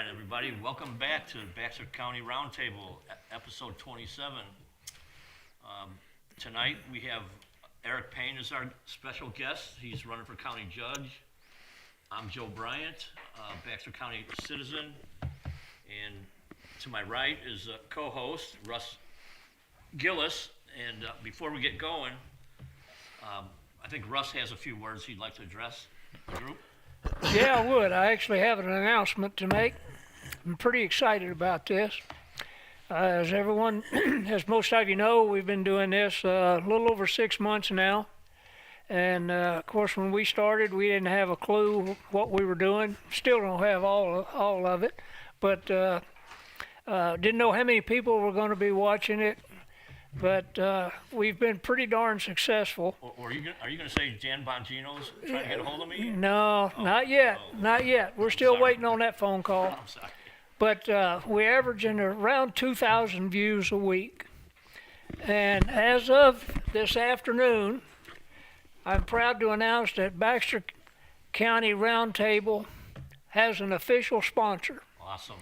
everybody. Welcome back to Baxter County Roundtable, episode 27. Tonight we have Eric Payne as our special guest. He's running for county judge. I'm Joe Bryant, Baxter County citizen. And to my right is a co-host, Russ Gillis. And before we get going, I think Russ has a few words he'd like to address the group. Yeah, I would. I actually have an announcement to make. I'm pretty excited about this. As most of you know, we've been doing this a little over 6 months now. And of course, when we started, we didn't have a clue what we were doing. Still don't have all of it, but didn't know how many people were going to be watching it. But we've been pretty darn successful. Or are you going to say Dan Bongino's trying to get a hold of me? No, not yet. Not yet. We're still waiting on that phone call. I'm sorry. But we're averaging around 2,000 views a week. And as of this afternoon, I'm proud to announce that Baxter County Roundtable has an official sponsor. Awesome.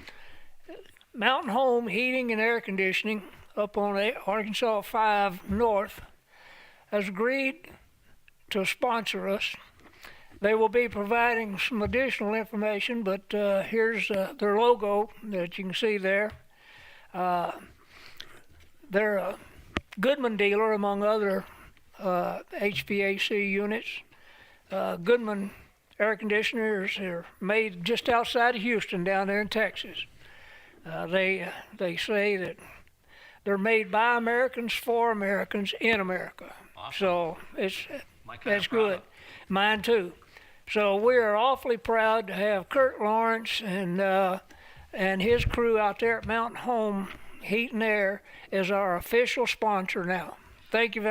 Mountain Home Heating and Air Conditioning up on Arkansas 5 North has agreed to sponsor us. They will be providing some additional information, but here's their logo that you can see there. They're a Goodman dealer, among other HVAC units. Goodman air conditioners are made just outside of Houston, down there in Texas. They say that they're made by Americans for Americans in America. Awesome. So that's good. Product. Mine too. So we are awfully proud to have Kurt Lawrence and his crew out there at Mountain Home Heat and Air as our official sponsor now. Thank you,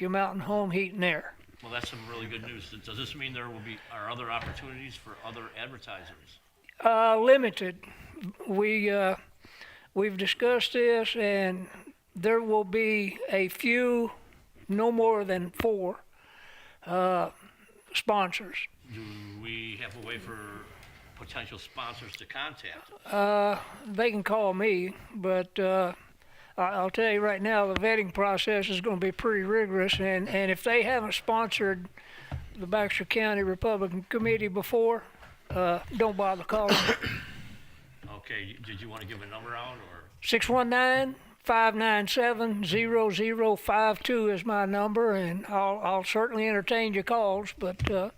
Mountain Home Heat and Air. Well, that's some really good news. Does this mean there will be other opportunities for other advertisers? Limited. We've discussed this, and there will be a few, no more than 4 sponsors. Do we have a way for potential sponsors to contact? They can call me, but I'll tell you right now, the vetting process is going to be pretty rigorous, and if they haven't sponsored the Baxter County Republican Committee before, don't bother calling. Okay, did you want to give a number out, or? 619-597-0052 is my number, and I'll certainly entertain your calls, but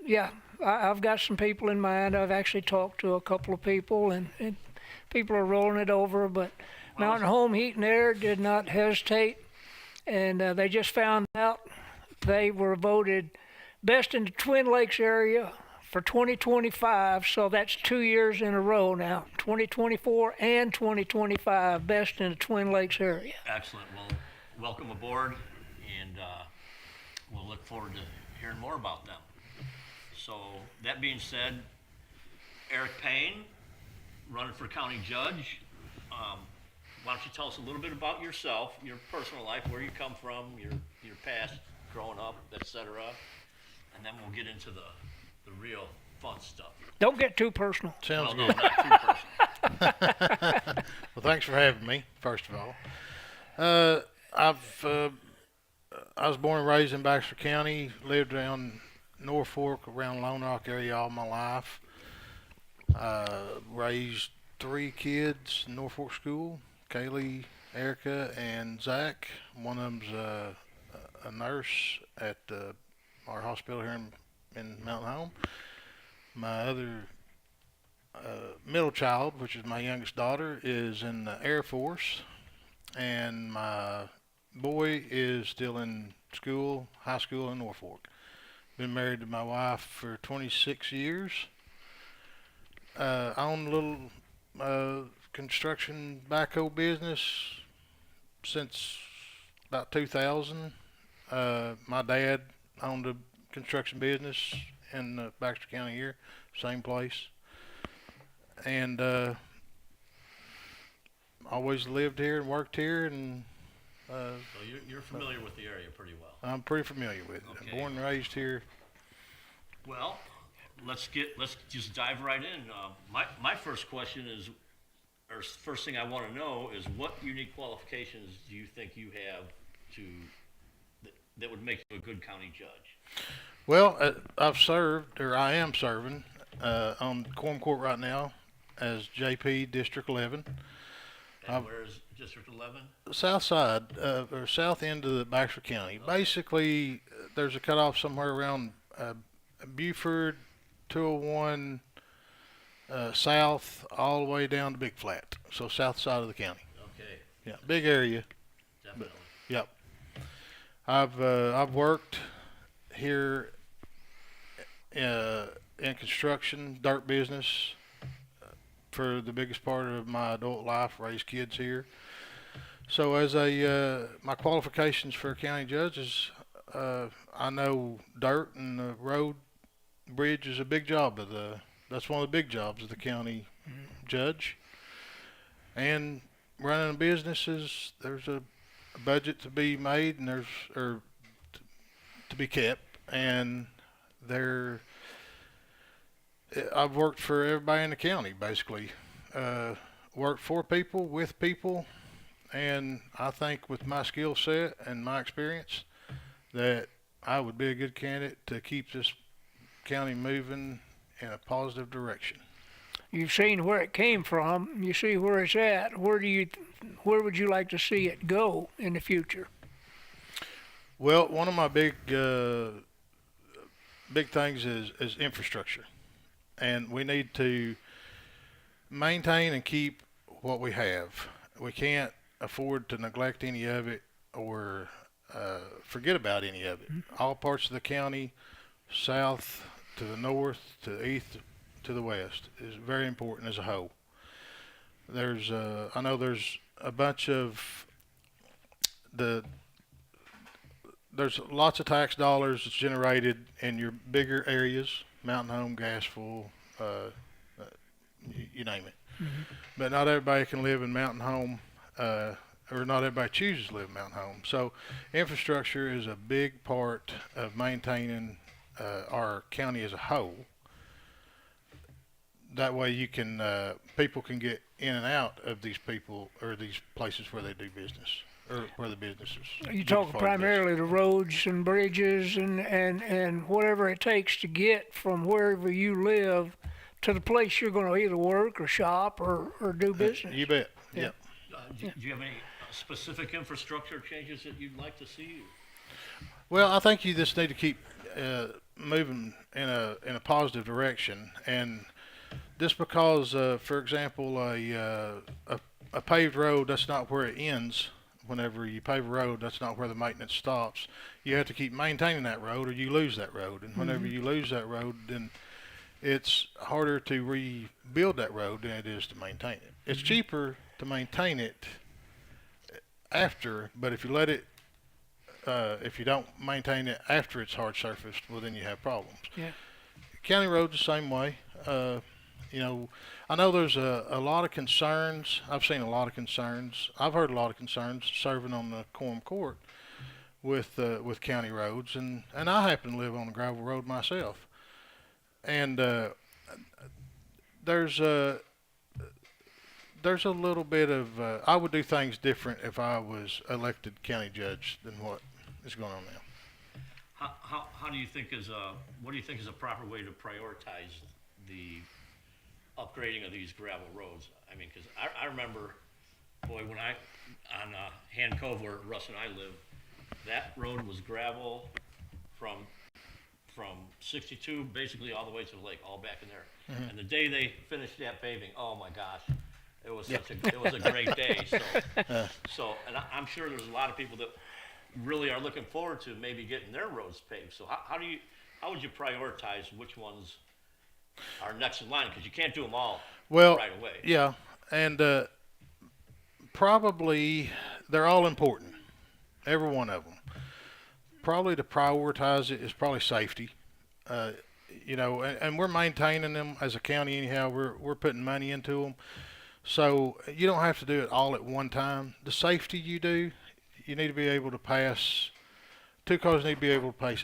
yeah, I've got some people in mind. I've actually talked to a couple of people, and people are rolling it over, but Mountain Home Heat and Air did not hesitate, and they just found out they were voted best in the Twin Lakes area for 2025, so that's 2 years in a row now, 2024 and 2025, best in the Twin Lakes area. Excellent. Well, welcome aboard, and we'll look forward to hearing more about them. So, that being said, Eric Payne, running for county judge. Why don't you tell us a little bit about yourself, your personal life, where you come from, your past, growing up, etc., and then we'll get into the real fun stuff. Don't get too personal. Sounds No, good. not too personal. Well, thanks for having me, first of all. I was born and raised in Baxter County, lived around Norfolk, around Lone Rock area all my life. Raised 3 kids in Norfolk School, Kaylee, Erica, and Zach. One of them's a nurse at our hospital here in Mountain Home. My other middle child, which is my youngest daughter, is in the Air Force, and my boy is still in school, high school in Norfolk. Been married to my wife for 26 years. I own a little construction backhoe business since about 2000. My dad owned a construction business in Baxter County here, same place, and always lived here and worked here, and So you're familiar with the area pretty well. I'm pretty familiar with it. Okay. I'm born and raised here. Well, let's just dive right in. My first question is, or first thing I want to know is, what unique qualifications do you think you have to that would make you a good county judge? Well, I've served, or I am serving, on Quorum Court right now as JP District 11. And where is District 11? South side, or south end of the Baxter County. Okay. Basically, there's a cutoff somewhere around Buford, 201 south, all the way down to Big Flat. So south side of the county. Okay, Yeah, big area. definitely. Yep. I've worked here in construction, dirt business, for the biggest part of my adult life. Raised kids here. So as my qualifications for a county judge is, I know dirt and the road, bridge is a big job that's one of the big jobs of the county judge. And running a business is, there's a budget to be made, and to be kept, and I've worked for everybody in the county basically. Worked for people, with people, and I think with my skill set and my experience that I would be a good candidate to keep this county moving in a positive direction. You've seen where it came from. You see where it's at. Where would you like to see it go in the future? Well, one of my big things is infrastructure, and we need to maintain and keep what we have. We can't afford to neglect any of it, or forget about any of it. All parts of the county, south to the north, to the east, to the west, is very important as a whole. I know there's a bunch of there's lots of tax dollars that's generated in your bigger areas, Mountain Home, Gasful, you name it. Mm-hmm. But not everybody can live in Mountain Home, or not everybody chooses to live in Mountain Home. So infrastructure is a big part of maintaining our county as a whole. That way you can, people can get in and out of these people, or these places where they do business, or where the businesses. You talk primarily the roads and bridges and whatever it takes to get from wherever you live to the place you're going to either work or shop or do business. You bet. Yeah. Yep. Do you have any specific infrastructure changes that you'd like to see? Well, I think you just need to keep moving in a positive direction, and just because, for example, a paved road, that's not where it ends. Whenever you pave a road, that's not where the maintenance stops. You have to keep maintaining that road, or you lose that road. And whenever you lose that road, then it's harder to rebuild that road than it is to maintain it. It's cheaper to maintain it after, but if you let it, if you don't maintain it after it's hard surfaced, well, then you have problems. Yeah. County roads the same way. You know, I know there's a lot of concerns. I've seen a lot of concerns. I've heard a lot of concerns serving on the Quorum Court with county roads, and I happen to live on a gravel road myself. And there's a little bit of I would do things different if I was elected county judge than what is going on now. How do you think what do you think is a proper way to prioritize the upgrading of these gravel roads? I mean, because I remember, boy, when on Hand Cove, where Russ and I live, that road was gravel from 62 basically all the way to the lake, all back in there. And the day they finished that paving, oh my gosh, it was it was a great day. So and I'm sure there's a lot of people that really are looking forward to maybe getting their roads paved. So how would you prioritize which ones are next in line? Because you can't do them all right away. Yeah, and probably they're all important, every one of them. Probably to prioritize it is probably safety. You know, and we're maintaining them as a county anyhow. We're putting money into them, so you don't have to do it all at one time. The safety you need to be able to pass. Two cars need to be able to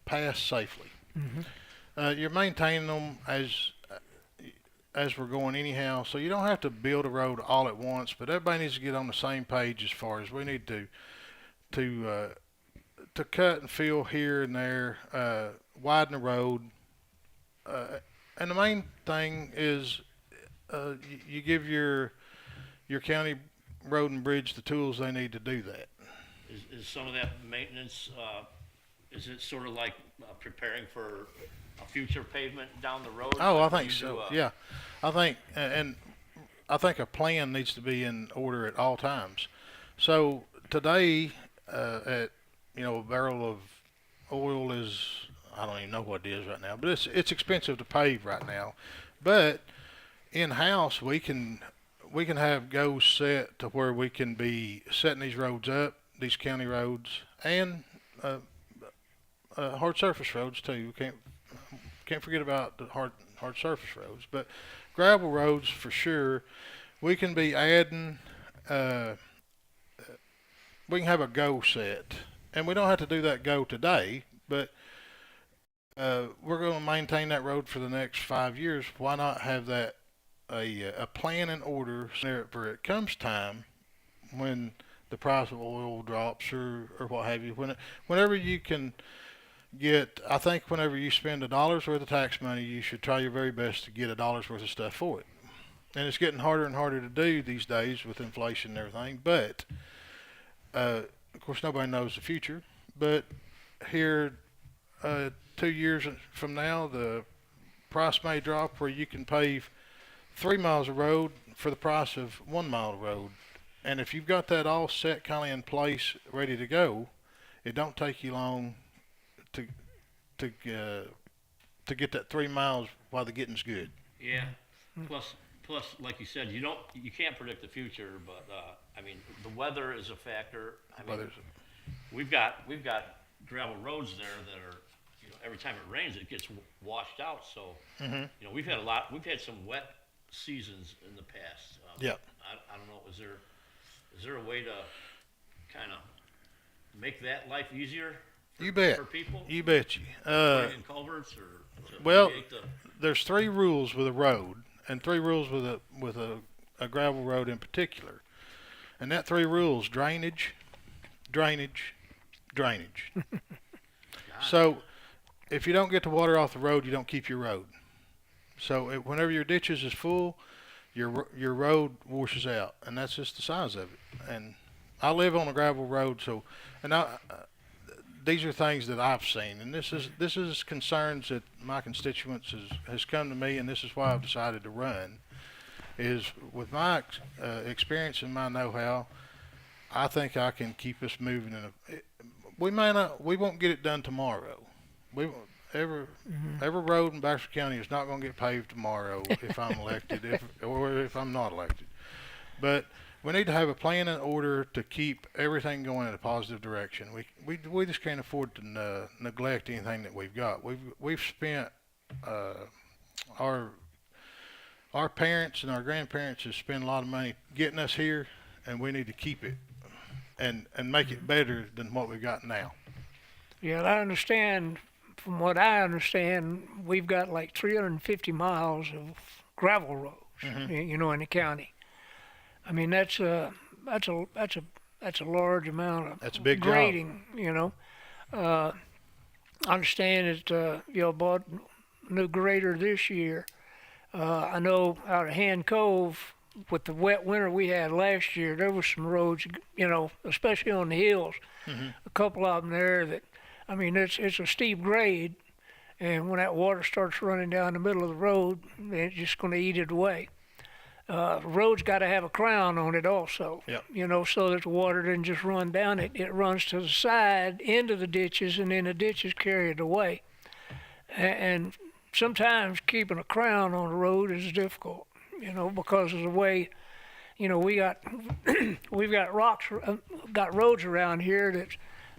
pass safely. You're maintaining them as we're going anyhow, so you don't have to build a road all at once. But everybody needs to get on the same page as far as we need to cut and fill here and there, widen the road, and the main thing is you give your county road and bridge the tools they need to do that. Is some of that maintenance, is it sort of like preparing for a future pavement down the road? Oh, I Like when think you so. do, Yeah, I think, and I think a plan needs to be in order at all times. So today, at a barrel of oil is, I don't even know what it is right now, but it's expensive to pave right now. But in house we can have goals set to where we can be setting these roads up, these county roads, and hard surface roads too. Can't forget about the hard surface roads, but gravel roads for sure. We can be adding. We can have a goal set, and we don't have to do that goal today, but we're going to maintain that road for the next 5 years. Why not have that a plan in order so for it comes time when the price of oil drops or what have you. Whenever you can get, I think whenever you spend $1 worth of tax money, you should try your very best to get $1 worth of stuff for it. And it's getting harder and harder to do these days with inflation and everything. But of course, nobody knows the future. But here, 2 years from now, the price may drop where you can pave 3 miles of road for the price of 1 mile of road. And if you've got that all set kind of in place, ready to go, it don't take you long to get that 3 miles while the getting's good. Yeah. Plus, like you said, you can't predict the future, but I mean, the weather is a factor. I mean, we've got gravel roads there that are, every time it rains, it gets washed out. So, we've had some wet seasons in the past. Yeah. I don't know. Is there a way to kind of make that life easier You bet. for people? You bet you. Putting in culverts or to Well, mitigate the, there's 3 rules with a road and 3 rules with a gravel road in particular. And that 3 rules: drainage, drainage, drainage. So if you don't get the water off the road, you don't keep your road. So whenever your ditches is full, your road washes out, and that's just the size of it. And I live on a gravel road, so these are things that I've seen, and this is concerns that my constituents has come to me, and this is why I've decided to run. Is with my experience and my know-how, I think I can keep us moving. We won't get it done tomorrow. Every road in Baxter County is not going to get paved tomorrow if I'm elected, or if I'm not elected. But we need to have a plan in order to keep everything going in a positive direction. We just can't afford to neglect anything that we've got. We've spent our parents and our grandparents have spent a lot of money getting us here, and we need to keep it and make it better than what we've got now. Yeah, I understand. From what I understand, we've got like 350 miles of gravel roads, in the county. I mean, that's a large amount of That's a big grading. I understand that y'all bought a new grader this year. I know out of Hand Cove, with the wet winter we had last year, there was some roads, especially on the hills, a couple of them there that, I mean, it's a steep grade, and when that water starts running down the middle of the road, it's just going to eat it away. The road's got to have a crown on it also, Yep. So that the water doesn't just run down it. It runs to the side into the ditches, and then the ditches carry it away. And sometimes keeping a crown on the road is difficult, because of the way, we've got got roads around here that's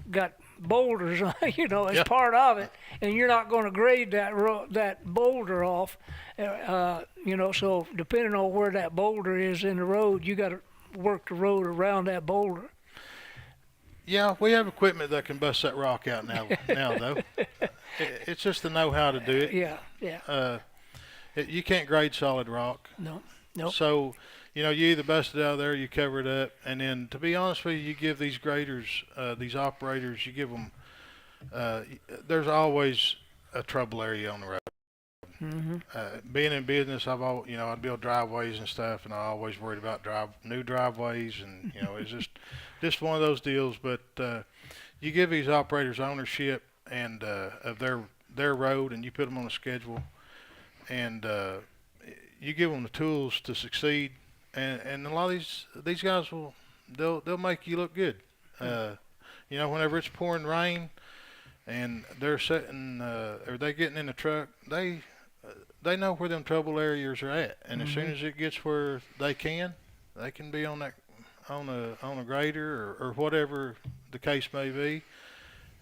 got boulders, as part of it, and you're not going to grade that boulder off, so depending on where that boulder is in the road, you got to work the road around that boulder. Yeah, we have equipment that can bust that rock out now though. it's just to know how to do it. Yeah, yeah. You can't grade solid rock. No, nope. So, you either bust it out of there, you cover it up, and then to be honest with you, you give these graders, these operators, you give them. There's always a trouble area on the road. Hmm. Being in business, I'd build driveways and stuff, and I always worried about new driveways, and it's just one of those deals. But you give these operators ownership and of their road, and you put them on a schedule, and you give them the tools to succeed, and a lot of these guys they'll make you look good. Whenever it's pouring rain and they're sitting or they getting in the truck, they know where them trouble areas are at, and as soon as it gets where they can be on that on a grader or whatever the case may be,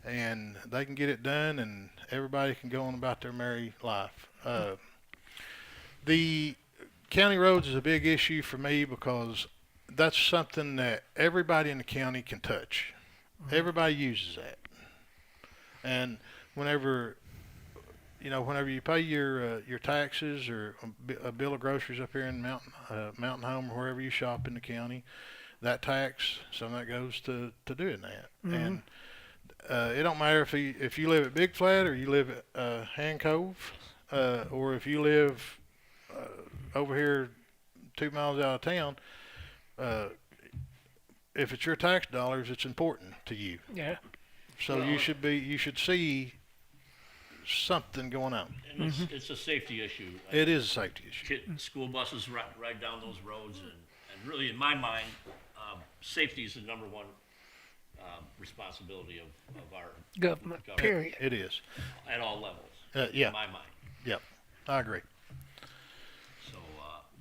and they can get it done, and everybody can go on about their merry life. The county roads is a big issue for me because that's something that everybody in the county can touch. Everybody uses that, and whenever you pay your taxes or a bill of groceries up here in Mountain Home or wherever you shop in the county, that tax, some of that goes to doing that. And it don't matter if you live at Big Flat or you live at Hand Cove, or if you live over here 2 miles out of town. If it's your tax dollars, it's important to you. Yeah. So you should see something going on. And it's a safety issue. It is a safety issue. School buses ride down those roads, and really, in my mind, safety is the number one responsibility of our Government, period. It is. at all levels. Yeah. In my mind. Yep. I agree. So,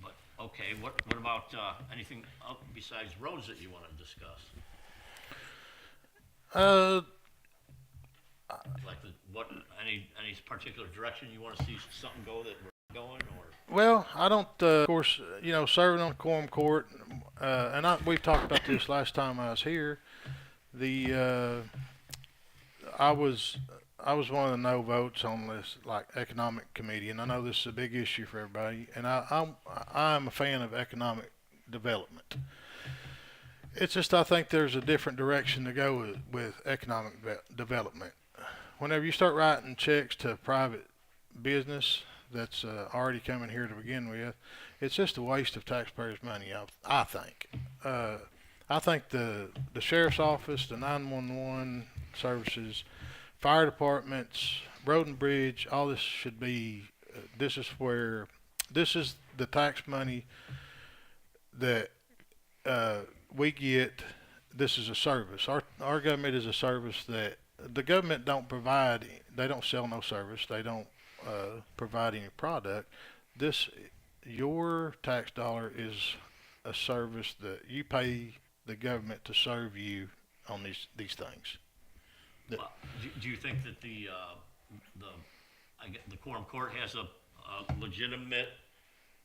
but okay, what about anything besides roads that you want to discuss? Like any particular direction you want to see something go that we're going, or? Well, I don't. Of course, serving on quorum court, and we've talked about this last time I was here. I was one of the no votes on this economic committee, and I know this is a big issue for everybody. And I'm a fan of economic development. It's just I think there's a different direction to go with economic development. Whenever you start writing checks to private business that's already coming here to begin with, it's just a waste of taxpayers' money. I think. I think the sheriff's office, the 911 services, fire departments, road and bridge, all this should be. This is the tax money that we get. This is a service. Our government is a service that the government don't provide. They don't sell no service. They don't provide any product. Your tax dollar is a service that you pay the government to serve you on these things. Well, do you think that the quorum court has a legitimate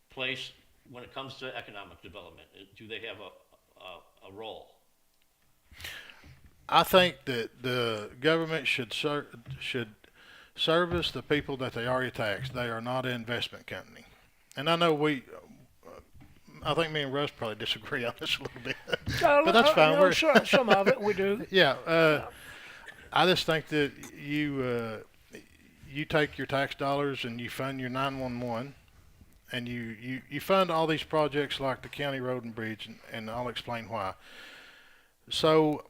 place when it comes to economic development? Do they have a role? I think that the government should service the people that they already tax. They are not an investment company, and I know I think me and Russ probably disagree on this a little bit, but that's fine. No, some of it we do. Yeah, I just think that you take your tax dollars and you fund your 911, and you fund all these projects like the county road and bridge, and I'll explain why. So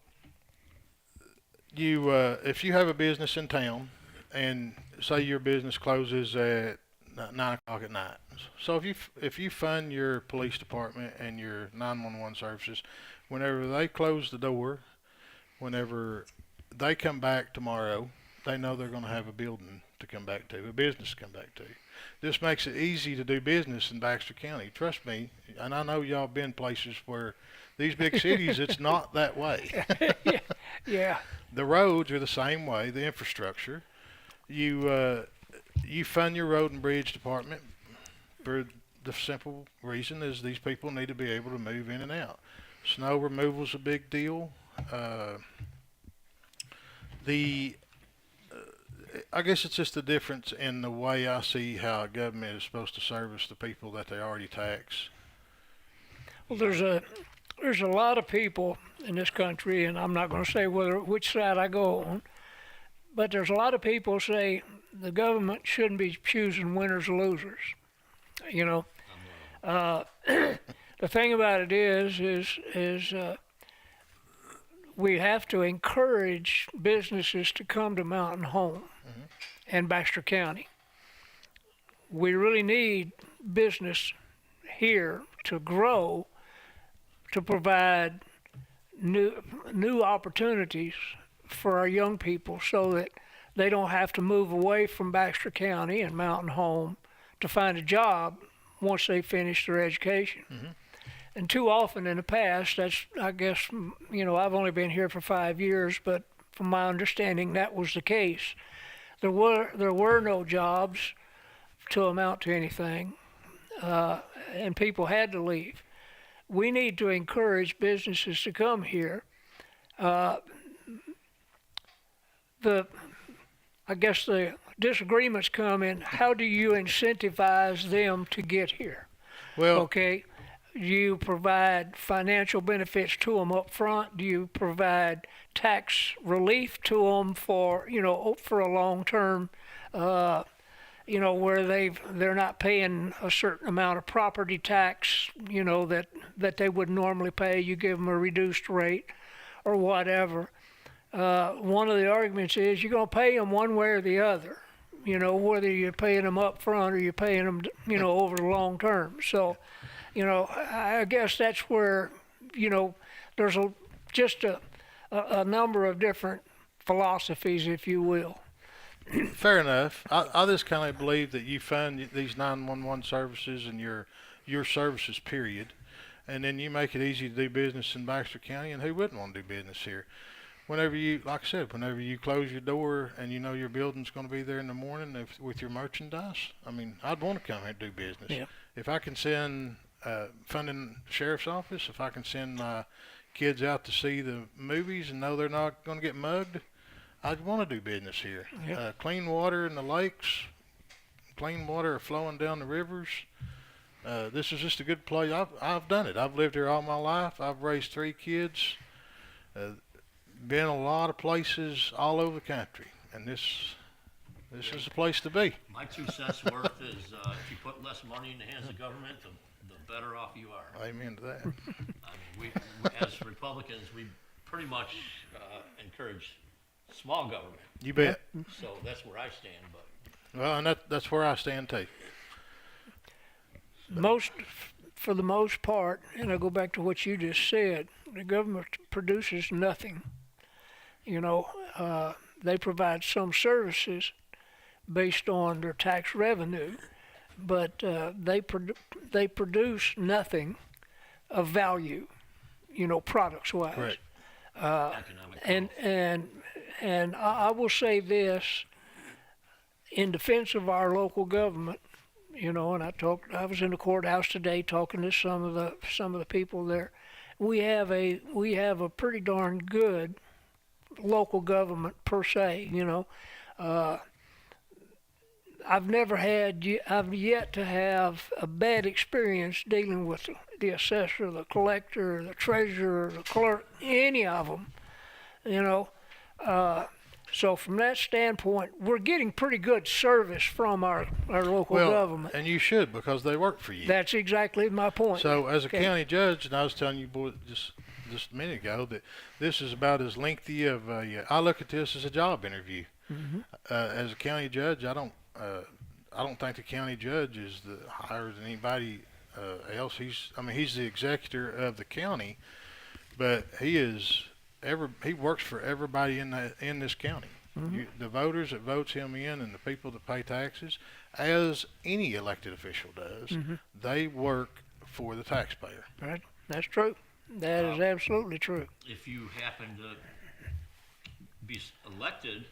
if you have a business in town, and say your business closes at 9 o'clock at night, so if you fund your police department and your 911 services, whenever they close the door, whenever they come back tomorrow, they know they're going to have a building to come back to, a business to come back to. This makes it easy to do business in Baxter County. Trust me, and I know y'all been places where these big cities, it's not that way. Yeah. The roads are the same way, the infrastructure. You fund your road and bridge department for the simple reason is these people need to be able to move in and out. Snow removal is a big deal. I guess it's just a difference in the way I see how a government is supposed to service the people that they already tax. Well, there's a lot of people in this country, and I'm not going to say which side I go on, but there's a lot of people say the government shouldn't be choosing winners or losers. You know, the thing about it is we have to encourage businesses to come to Mountain Home and Baxter County. We really need business here to grow, to provide new opportunities for our young people so that they don't have to move away from Baxter County and Mountain Home to find a job once they finish their education. And too often in the past, that's, I guess, I've only been here for 5 years, but from my understanding, that was the case. There were no jobs to amount to anything, and people had to leave. We need to encourage businesses to come here. I guess the disagreements come in, how do you incentivize them to get here? Well, Okay, do you provide financial benefits to them up front? Do you provide tax relief to them for a long term, where they're not paying a certain amount of property tax, that they would normally pay? You give them a reduced rate or whatever. One of the arguments is you're going to pay them one way or the other, whether you're paying them up front or you're paying them, over the long term. So, I guess that's where, there's just a number of different philosophies, if you will. fair enough. I just kind of believe that you fund these 911 services and your services, period, and then you make it easy to do business in Baxter County, and who wouldn't want to do business here? Whenever whenever you close your door and you know your building's going to be there in the morning with your merchandise, I mean, I'd want to come here and do business. Yeah. If I can send funding the sheriff's office, if I can send my kids out to see the movies and know they're not going to get mugged, I'd want to do business here. Yeah. Clean water in the lakes, clean water flowing down the rivers. This is just a good place. I've done it. I've lived here all my life. I've raised 3 kids. Been a lot of places all over the country, and this is a place to be. My 2 cents worth is if you put less money in the hands of government, the better off you are. Amen to that. I mean, we as Republicans, we pretty much encourage small government. You bet. So that's where I stand. But Well, and that's where I stand too. For the most part, and I go back to what you just said, the government produces nothing. They provide some services based on their tax revenue, but they produce nothing of value, products wise. Correct. economic growth. And I will say this in defense of our local government, and I was in the courthouse today talking to some of the people there. We have a pretty darn good local government per se. I've yet to have a bad experience dealing with the assessor, the collector, the treasurer, the clerk, any of them. So from that standpoint, we're getting pretty good service from our local government. And you should, because they work for you. That's exactly my point. So as a Okay. county judge, and I was telling you boy just a minute ago that this is about as lengthy of I look at this as a job interview. Mm-hmm. As a county judge, I don't think the county judge is higher than anybody else. He's the executor of the county, but he works for everybody in this county. Mm-hmm. The voters that votes him in and the people that pay taxes, as any elected official does, Mm-hmm. they work for the taxpayer. Right. That's true. That is absolutely true. If you happen to be elected,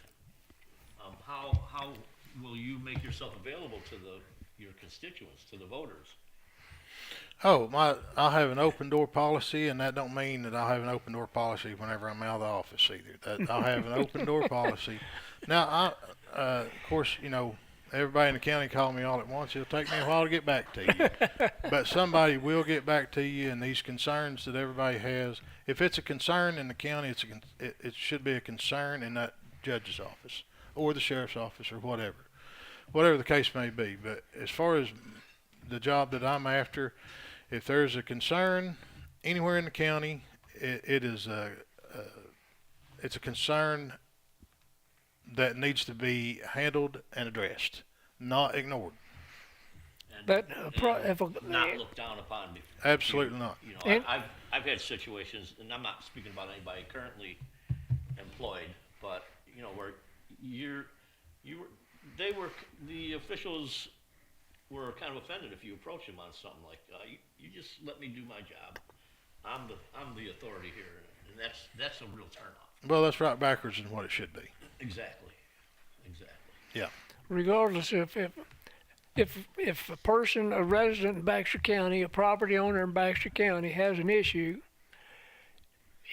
how will you make yourself available to your constituents, to the voters? I have an open door policy, and that don't mean that I have an open door policy whenever I'm out of the office either. That I have an open door policy. Now, of course, everybody in the county call me all at once. It'll take me a while to get back to you. But somebody will get back to you, and these concerns that everybody has, if it's a concern in the county, it should be a concern in that judge's office or the sheriff's office or whatever the case may be. But as far as the job that I'm after, if there's a concern anywhere in the county, it's a concern that needs to be handled and addressed, not ignored. And, But not looked down upon. Absolutely not. And- I've had situations, and I'm not speaking about anybody currently employed, but where the officials were kind of offended if you approach them on something like, you just let me do my job. I'm the authority here, and that's a real turnoff. Well, that's right backwards in what it should be. Exactly. Yeah. regardless if a person, a resident in Baxter County, a property owner in Baxter County has an issue,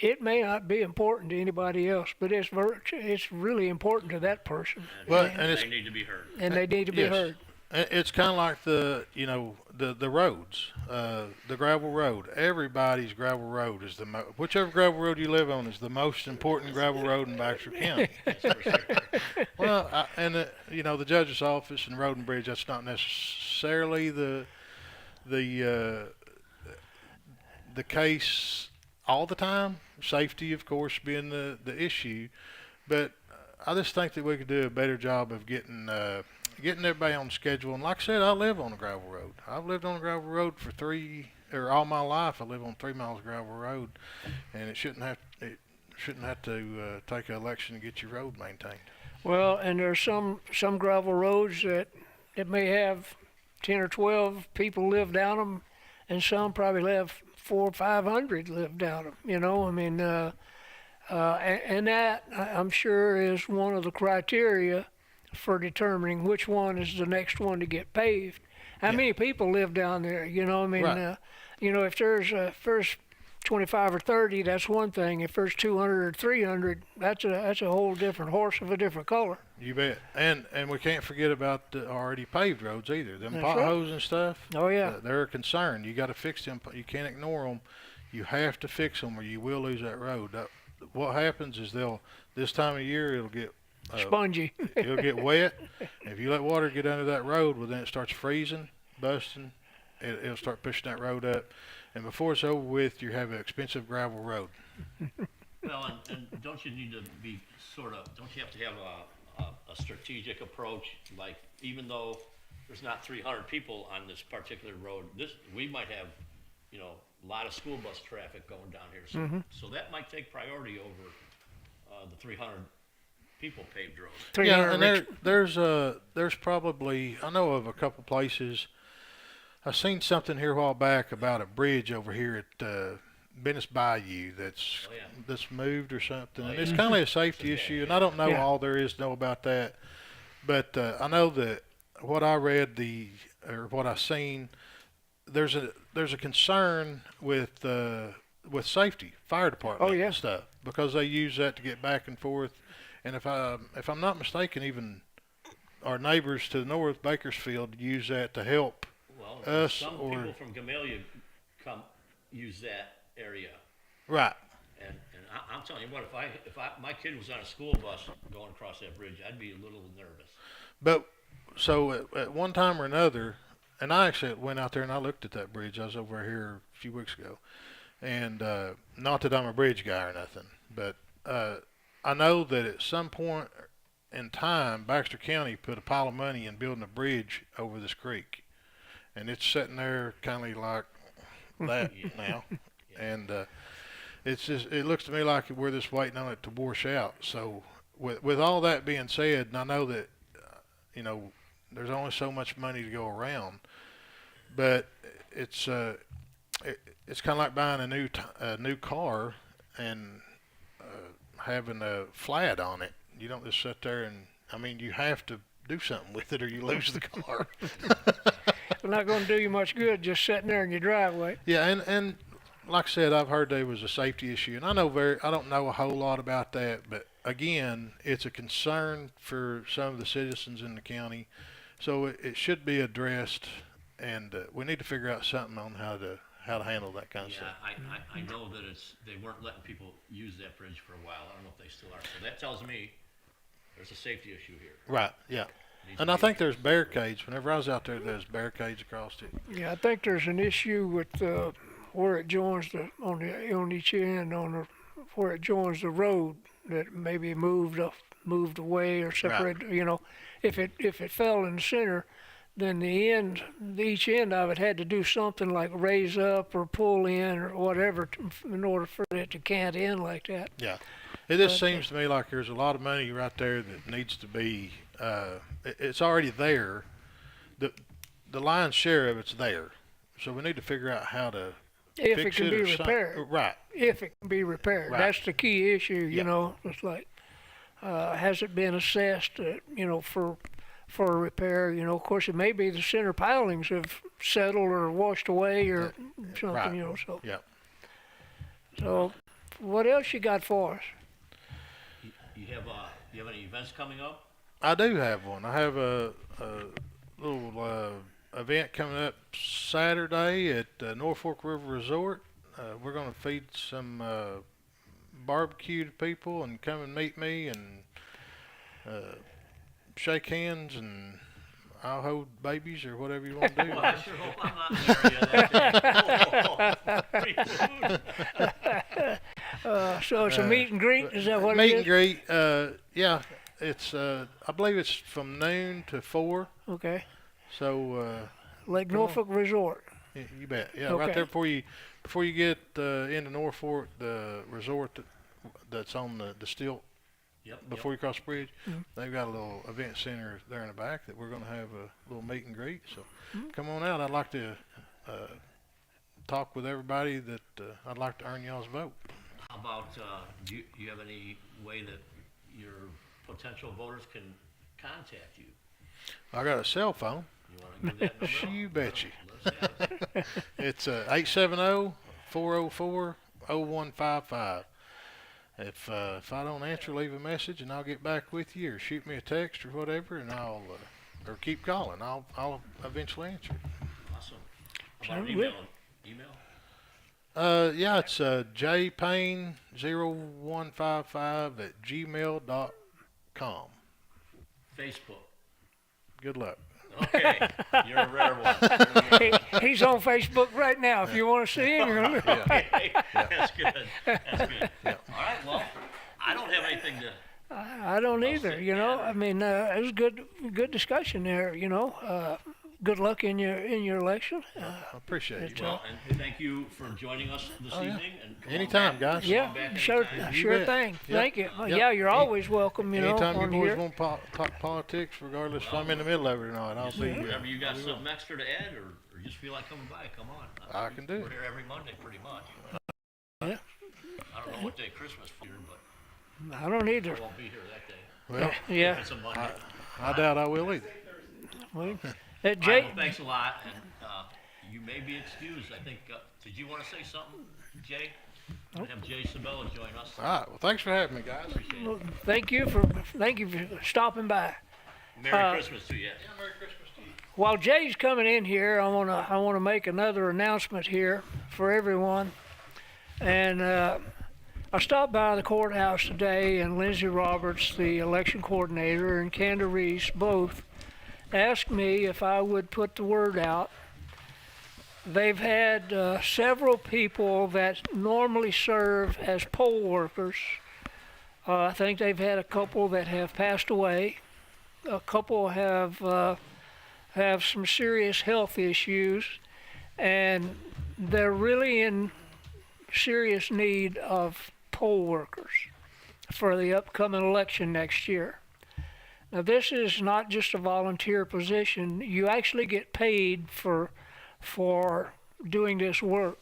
it may not be important to anybody else, but it's really important to that person, Well, And and it's they need to be heard. and they need to be Yes. heard. It's kind of like the roads, the gravel road. Everybody's gravel road is whichever gravel road you live on is the most important gravel road in Baxter County. That's for sure. Well, the judge's office and road and bridge, that's not necessarily the case all the time. Safety, of course, being the issue, but I just think that we could do a better job of getting everybody on schedule. And like I said, I live on a gravel road. I've lived on a gravel road for all my life. I live on 3 miles of gravel road, and it shouldn't have to take an election to get your road maintained. Well, and there's some gravel roads that may have 10 or 12 people live down them, and some probably have 400 or 500 live down them. And that I'm sure is one of the criteria for determining which one is the next one to get paved. How many people live down there? Right. If there's 25 or 30, that's one thing. If there's 200 or 300, that's a whole different horse of a different color. You bet. And we can't forget about the already paved roads either. Them That's right. potholes and stuff. Oh yeah. They're a concern. You got to fix them. You can't ignore them. You have to fix them, or you will lose that road. What happens is this time of year it'll get Spongy. it'll get wet. If you let water get under that road, well, then it starts freezing, busting. It'll start pushing that road up, and before it's over with, you have an expensive gravel road. Well, and don't you need to be don't you have to have a strategic approach? Like, even though there's not 300 people on this particular road, we might have, a lot of school bus traffic going down here. So, so that might take priority over the 300 people paved road. 300 Yeah, and there's probably, I know of a couple places. I seen something here a while back about a bridge over here at Venice Bayou that's Oh, yeah. that's moved or something. Oh, And yeah. it's kind of a safety issue, and I don't know Yeah. all there is to know about that. But I know that what I read or what I seen, there's a concern with safety, fire department Oh, yeah. stuff, because they use that to get back and forth. And if I'm not mistaken, even our neighbors to the north, Bakersfield, use that to help. Well, Us some or- people from Gamelia come use that area. Right. And I'm telling you what, if my kid was on a school bus going across that bridge, I'd be a little nervous. But so at one time or another, and I actually went out there and I looked at that bridge. I was over here a few weeks ago, and not that I'm a bridge guy or nothing, but I know that at some point in time, Baxter County put a pile of money in building a bridge over this creek, and it's sitting there kind of like that now, and it looks to me like we're just waiting on it to wash out. So with all that being said, and I know that there's only so much money to go around, but it's kind of like buying a new car and having a flat on it. You don't just sit there and you have to do something with it or you lose the car. It's not going to do you much good just sitting there in your driveway. Yeah, and like I said, I've heard there was a safety issue, and I don't know a whole lot about that, but again, it's a concern for some of the citizens in the county, so it should be addressed, and we need to figure out something on how to handle that kind of Yeah, stuff. I know that they weren't letting people use that bridge for a while. I don't know if they still are. So that tells me there's a safety issue here. Right, yeah. Needs And to I be think there's barricades. Whenever I was out there's barricades across it. Yeah, I think there's an issue with where it joins on each end where it joins the road that maybe moved away or separated. You know, if it fell in the center, then each end of it had to do something like raise up or pull in or whatever in order for it to cant in like that. Yeah. It just seems to me like there's a lot of money right there that needs to be, it's already there. The lion's share of it's there. So we need to figure out how to If fix it can be or some- repaired. Right. If it can be repaired. Right. That's the key issue, you Yeah. know. It's like, has it been assessed, you know, for a repair? You know, of course, it may be the center pilings have settled or washed away or something, Right. you know. So, Yeah. so what else you got for us? You have any events coming up? I do have one. I have a little event coming up Saturday at Norfolk River Resort. We're going to feed some barbecue to people and come and meet me and shake hands, and I'll hold babies or whatever you want to do. Well, I sure hope I'm not in the area that day. Free food. So it's a meet and greet. Is that what Meet it and is? greet. Yeah, it's I believe it's from noon to 4. Okay. So Lake Come on. Norfolk Resort. you bet. Yeah, Okay. right there before you get into Norfolk, the resort that's on the stilt Yep. before you cross the bridge. Mhm. They've got a little event center there in the back that we're going to have a little meet and greet. So Mhm. come on out. I'd like to talk with everybody that I'd like to earn y'all's vote. How about, do you have any way that your potential voters can contact you? I got a cell phone. You want to give that number out? You betcha. Let's have it. It's 870-404-0155. If I don't answer, leave a message and I'll get back with you, or shoot me a text or whatever, and I'll or keep calling. I'll eventually answer. Awesome. How about Sounds an good. email? Yeah, it's jpayne0155@gmail.com. Facebook. Good luck. Okay, you're a rare one. He's on Facebook right now. If you want to see him, you're gonna look. Okay, that's good. That's good. Yeah. All right, well, I don't have anything to. I don't either. You know, I mean, it was good discussion there. You know, good luck in your election. I appreciate you. Well, and thank you for joining us this Oh, yeah. evening. And come on Anytime, back. guys. Come Yeah, on back sure, anytime. You sure bet. thing. Yep. Thank you. Yep. Yeah, you're always welcome. You know, Anytime you on boys here. want to talk politics, regardless if I'm in the middle of it or not, I'll be here. Whenever you got I will. something extra to add, or just feel like coming by, come on. I can do it. We're here every Monday, pretty much. Yeah. I don't know what day Christmas for, but I don't either. I won't be here that day. Well, If Yeah. it's a Monday. I doubt I will either. Well, All right, Jay, well, thanks a lot, and you may be excused. I think. Did you want to say something, Jay? We're gonna have Jay Sabella join us. All right. Well, thanks for having me, guys. Appreciate it. thank you for stopping by. Merry Christmas to you. Merry Christmas to you. While Jay's coming in here, I wanna make another announcement here for everyone. And I stopped by the courthouse today, and Lindsay Roberts, the election coordinator, and Candace Reese both asked me if I would put the word out. They've had several people that normally serve as poll workers. I think they've had a couple that have passed away. A couple have some serious health issues, and they're really in serious need of poll workers for the upcoming election next year. Now, this is not just a volunteer position. You actually get paid for doing this work.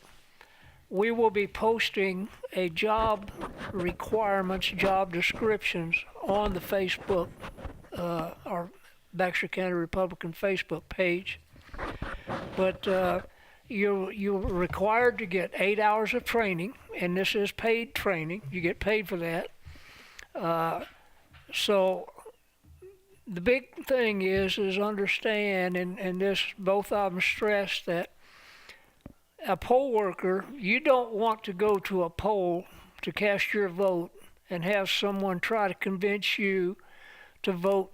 We will be posting a job requirements, job descriptions on the Facebook, our Baxter County Republican Facebook page. But you're required to get 8 hours of training, and this is paid training. You get paid for that. So the big thing is understand, and this both of them stress that a poll worker, you don't want to go to a poll to cast your vote and have someone try to convince you to vote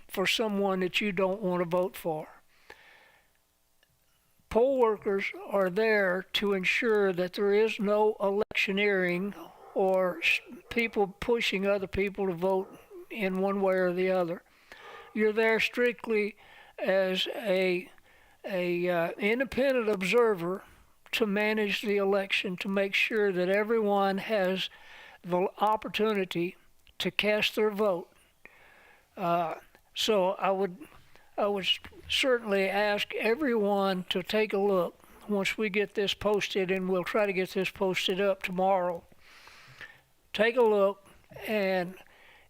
for someone that you don't want to vote for. Poll workers are there to ensure that there is no electioneering or people pushing other people to vote in one way or the other. You're there strictly as a independent observer to manage the election, to make sure that everyone has the opportunity to cast their vote. So I would certainly ask everyone to take a look once we get this posted, and we'll try to get this posted up tomorrow. Take a look, and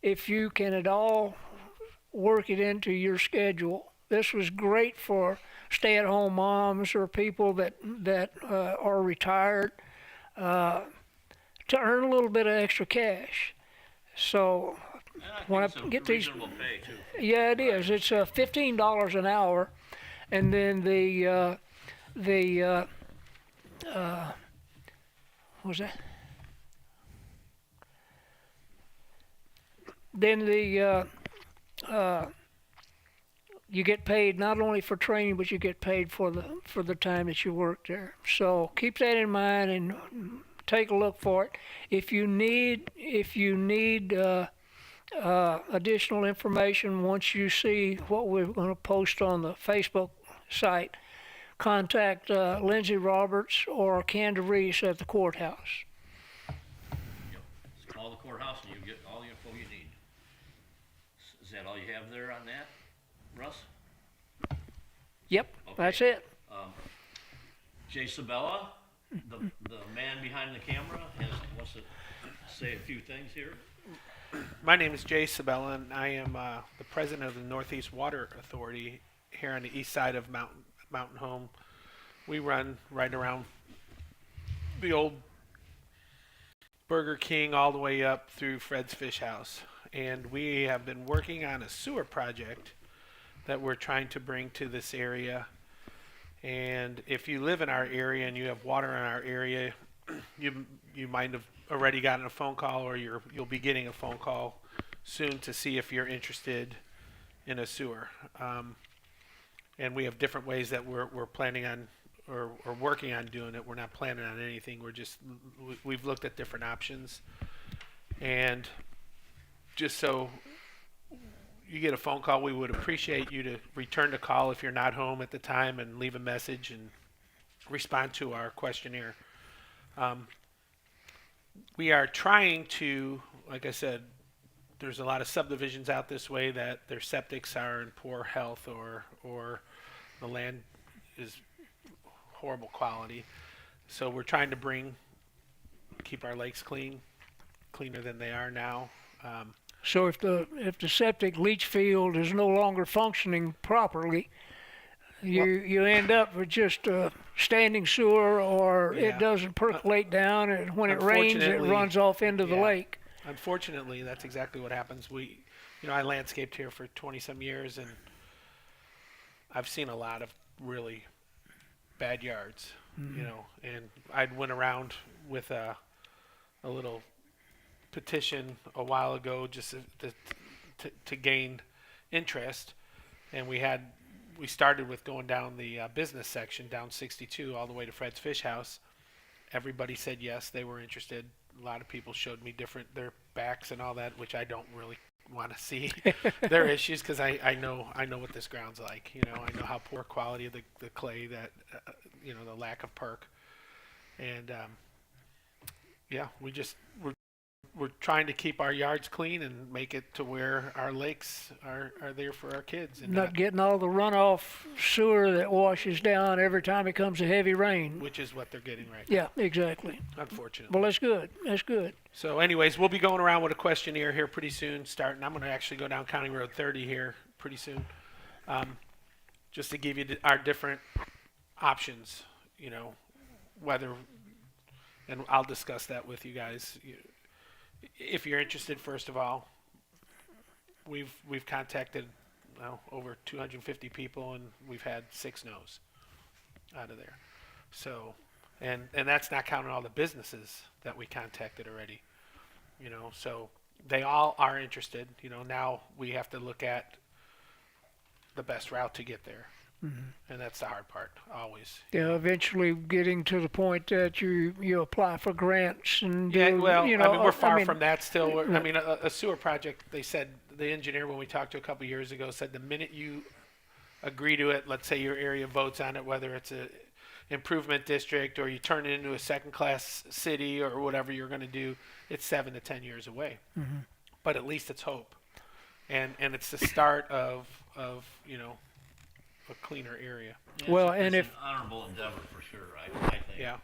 if you can at all work it into your schedule. This was great for stay-at-home moms or people that are retired to earn a little bit of extra cash. So And I when I think it's a get these, reasonable pay too. yeah, it is. It's $15 an hour, and then the what was that? Then you get paid not only for training, but you get paid for the time that you work there. So keep that in mind and take a look for it. If you need additional information once you see what we're going to post on the Facebook site, contact Lindsay Roberts or Candace Reese at the courthouse. Yep. Just call the courthouse and you get all the info you need. Is that all you have there on that, Russ? Yep, Okay. that's it. Jay Sabella, the man behind the camera, wants to say a few things here. My name is Jay Sabella, and I am the president of the Northeast Water Authority here on the east side of Mountain Home. We run right around the old Burger King all the way up through Fred's Fish House. And we have been working on a sewer project that we're trying to bring to this area. And if you live in our area and you have water in our area, you might have already gotten a phone call, or you'll be getting a phone call soon to see if you're interested in a sewer. And we have different ways that we're planning on or working on doing it. We're not planning on anything. We've looked at different options. And just so you get a phone call, we would appreciate you to return the call if you're not home at the time and leave a message and respond to our questionnaire. We are trying to, like I said, there's a lot of subdivisions out this way that their septics are in poor health or the land is horrible quality. So we're trying to keep our lakes cleaner than they are now. So if the septic leach field is no longer functioning properly, you end up with just standing sewer, or Yeah. it doesn't percolate down, and when it rains, it Unfortunately, runs off into the yeah. lake. Unfortunately, that's exactly what happens. I landscaped here for 20 some years, and I've seen a lot of really bad yards, and I went around with a little petition a while ago just to gain interest, and we started with going down the business section down 62 all the way to Fred's Fish House. Everybody said yes, they were interested. A lot of people showed me their backs and all that, which I don't really want to see their issues, because I know what this ground's like. I know how poor quality of the clay, that the lack of perk, and we're trying to keep our yards clean and make it to where our lakes are there for our kids, and Not getting all the runoff sewer that washes down every time it comes a heavy rain. which is what they're getting right now, Yeah, exactly. unfortunately. Well, that's good. That's good. So anyways, we'll be going around with a questionnaire here pretty soon, starting. I'm going to actually go down County Road 30 here pretty soon, just to give you our different options, whether, and I'll discuss that with you guys. if you're interested, first of all, we've contacted over 250 people, and we've had 6 no's out of there. So, and that's not counting all the businesses that we contacted already. So they all are interested. Now we have to look at the best route to get there, and that's the hard part always. Yeah, eventually getting to the point that you apply for grants and Yeah, do, well, we're far I mean, from that still. A sewer project, they said, the engineer, when we talked to a couple years ago, said the minute you agree to it, let's say your area votes on it, whether it's a improvement district or you turn it into a second class city or whatever you're going to do, it's 7 to 10 years away. But at least it's hope. And it's the start of a cleaner area. Yeah, Well, it's and an honorable endeavor for sure, I think. Yeah.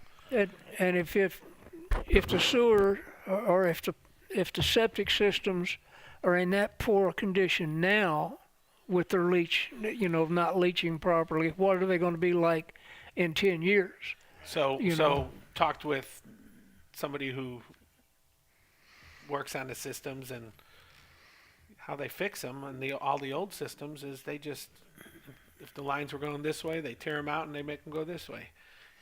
and if the sewer or if the septic systems are in that poor condition now with their leach, not leaching properly, what are they going to be like in 10 years? So talked with somebody who works on the systems, and how they fix them, and all the old systems is they just, if the lines were going this way, they tear them out and they make them go this way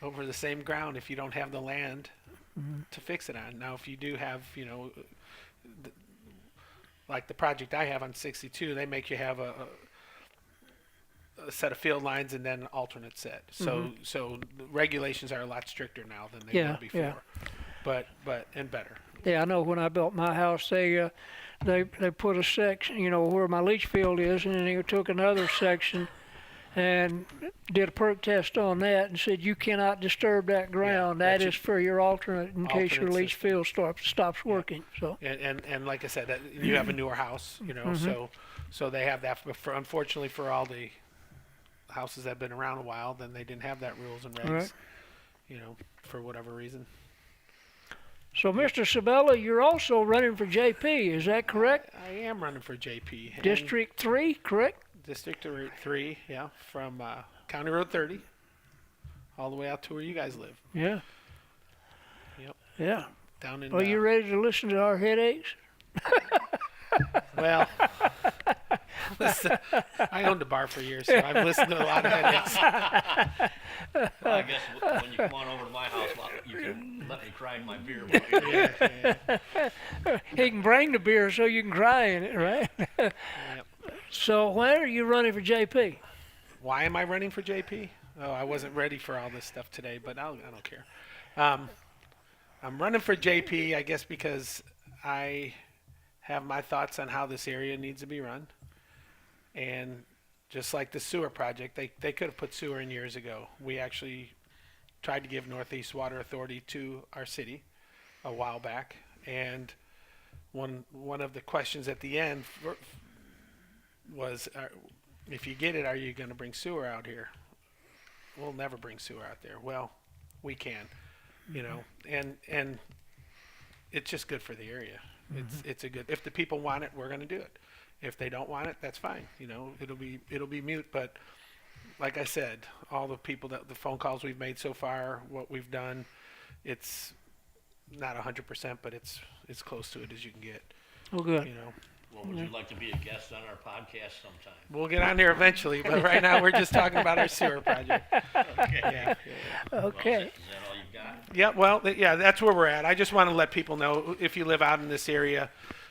over the same ground if you don't have the land to fix it on. Now, if you do have, like the project I have on 62, they make you have a set of field lines and then an alternate set. So the regulations are a lot stricter now than they were before. Yeah. But and better. Yeah, I know when I built my house, they put a section, where my leach field is, and then they took another section and did a perk test on that and said you cannot disturb that ground. Yeah, that is for your alternate in case your alternate leach field stops working. So And like I said, you have a newer house, so they have that. But unfortunately for all the houses that have been around a while, then they didn't have that rules and regs, Right. For whatever reason. So, Mr. Sabella, you're also running for JP, is that correct? I am running for JP. and District 3, correct? District 3, yeah, from County Road 30 all the way out to where you guys live. Yeah. Yep. Yeah. Down in. Well, you ready to listen to our headaches? Well, listen, I owned a bar for years, so I've listened to a lot of headaches. Well, I guess when you come on over to my house, you can let me cry in my beer. While He can bring the beer so you can cry in it, right? Yep. So, when are you running for JP? Why am I running for JP? Oh, I wasn't ready for all this stuff today, but I don't care. I'm running for JP, I guess, because I have my thoughts on how this area needs to be run. And just like the sewer project, they could have put sewer in years ago. We actually tried to give Northeast Water Authority to our city a while back. And one of the questions at the end was, if you get it, are you going to bring sewer out here? We'll never bring sewer out there. Well, we can, and it's just good for the area. It's a good, if the people want it, we're going to do it. If they don't want it, that's fine. It'll be mute. But like I said, all the phone calls we've made so far, what we've done, it's not 100%, but it's as close to it as you can get. Well, good. Well, would you like to be a guest on our podcast sometime? We'll get on there eventually, but right now we're just talking about our sewer project. Okay. Yeah. Okay. Is that all you've got? Yeah, well, that's where we're at. I just want to let people know, if you live out in this area,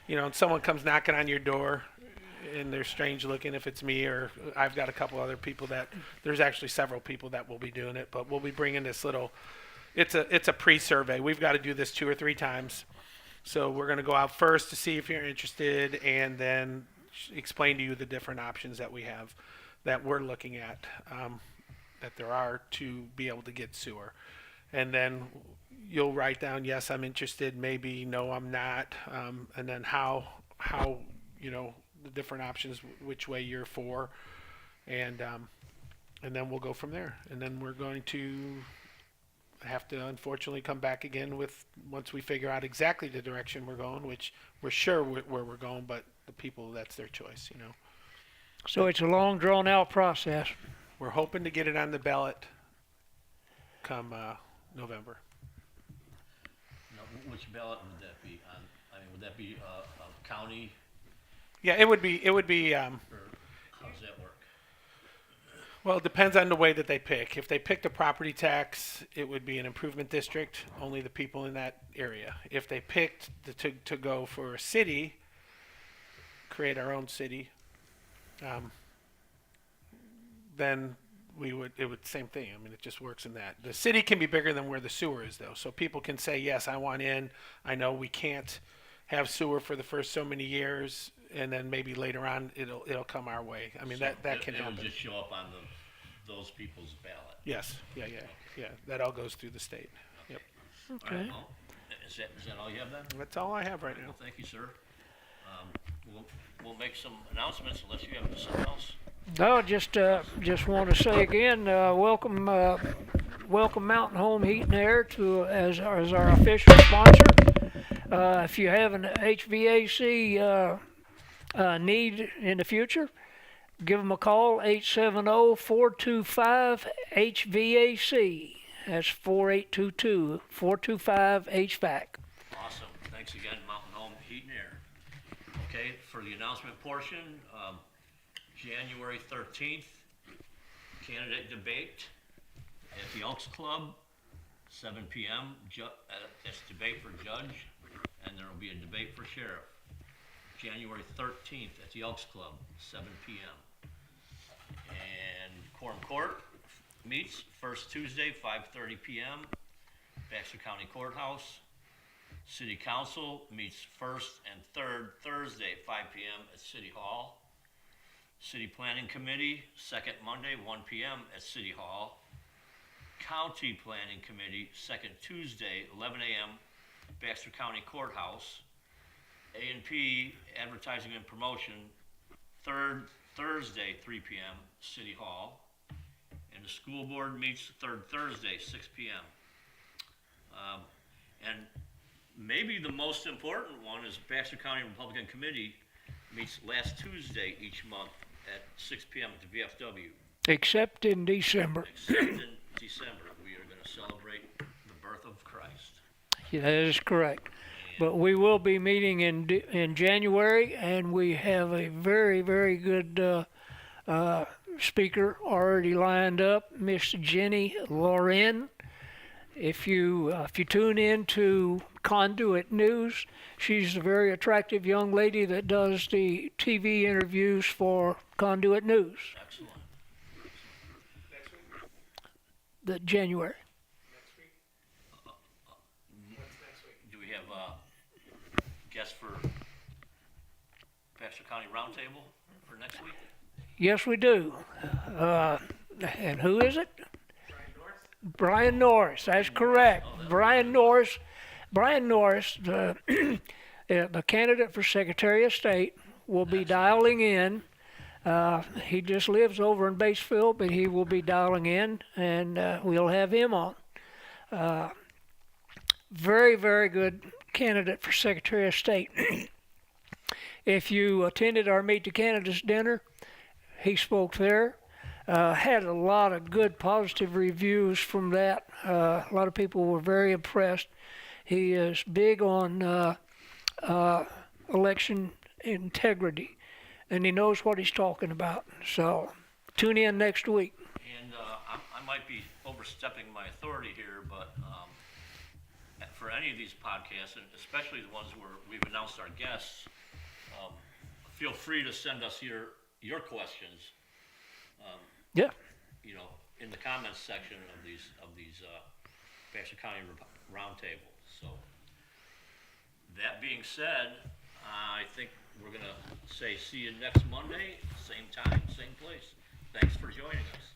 and someone comes knocking on your door and they're strange looking, if it's me or I've got a couple other people there's actually several people that will be doing it, but we'll be bringing this it's a pre-survey. We've got to do this 2 or 3 times. So we're going to go out first to see if you're interested, and then explain to you the different options that we have, that we're looking at, that there are to be able to get sewer. And then you'll write down, yes, I'm interested, maybe, no, I'm not, and then how the different options, which way you're for, and then we'll go from there. And then we're going to have to unfortunately come back again once we figure out exactly the direction we're going, which we're sure where we're going, but the people, that's their choice. So it's a long, drawn-out process. We're hoping to get it on the ballot come November. Now, which ballot would that be I mean, would that be a county, Yeah, it would be, or how does that work? well, it depends on the way that they pick. If they picked a property tax, it would be an improvement district, only the people in that area. If they picked to go for a city, create our own city, then it would same thing. I mean, it just works in that. The city can be bigger than where the sewer is, though. So people can say, yes, I want in. I know we can't have sewer for the first so many years, and then maybe later on it'll come our way. I mean, So that can it happen. would just show up on those people's ballot. Yes, yeah. That all goes through the state. Yep. All right, Okay. well, is that all you have then? That's all I have right now. Well, thank you, sir. We'll make some announcements unless you have something else. No, just want to say again, welcome Mountain Home Heat and Air as our official sponsor. If you have an HVAC need in the future, give them a call, 870-425-HVAC. That's 4822-425-HVAC. Awesome. Thanks again, Mountain Home Heat and Air. Okay, for the announcement portion, January 13th, candidate debate at the Elks Club, 7 p.m. That's debate for judge, and there will be a debate for sheriff. January 13th at the Elks Club, 7 p.m. And Quorum Court meets first Tuesday, 5:30 p.m., Baxter County Courthouse. City Council meets first and third Thursday, 5 p.m. at City Hall. City Planning Committee, second Monday, 1 p.m. at City Hall. County Planning Committee, second Tuesday, 11 a.m., Baxter County Courthouse. A&P, Advertising and Promotion, third Thursday, 3 p.m., City Hall. And the school board meets third Thursday, 6 p.m. And maybe the most important one is Baxter County Republican Committee meets last Tuesday each month at 6 p.m. at the VFW. Except in December. Except in December, we are going to celebrate the birth of Christ. Yeah, that is correct. But we will be meeting in January, and we have a very, very good speaker already lined up, Miss Jenny Loren. If you tune in to Conduit News, she's a very attractive young lady that does the TV interviews for Conduit News. Excellent. The January. Do we have guests for Baxter County Roundtable for next week? Yes, we do. And who is it? Brian Norris. That's correct. Brian Norris. Brian Norris, the candidate for Secretary of State, will be dialing in. He just lives over in Batesville, but he will be dialing in, and we'll have him on. Very, very good candidate for Secretary of State. If you attended our Meet the Candidates dinner, he spoke there. Had a lot of good positive reviews from that. A lot of people were very impressed. He is big on election integrity, and he knows what he's talking about. So tune in next week. And I might be overstepping my authority here, but for any of these podcasts, and especially the ones where we've announced our guests, feel free to send us your questions. Yeah. You know, in the comments section of these Baxter County roundtables. So that being said, I think we're gonna say see you next Monday, same time, same place. Thanks for joining us.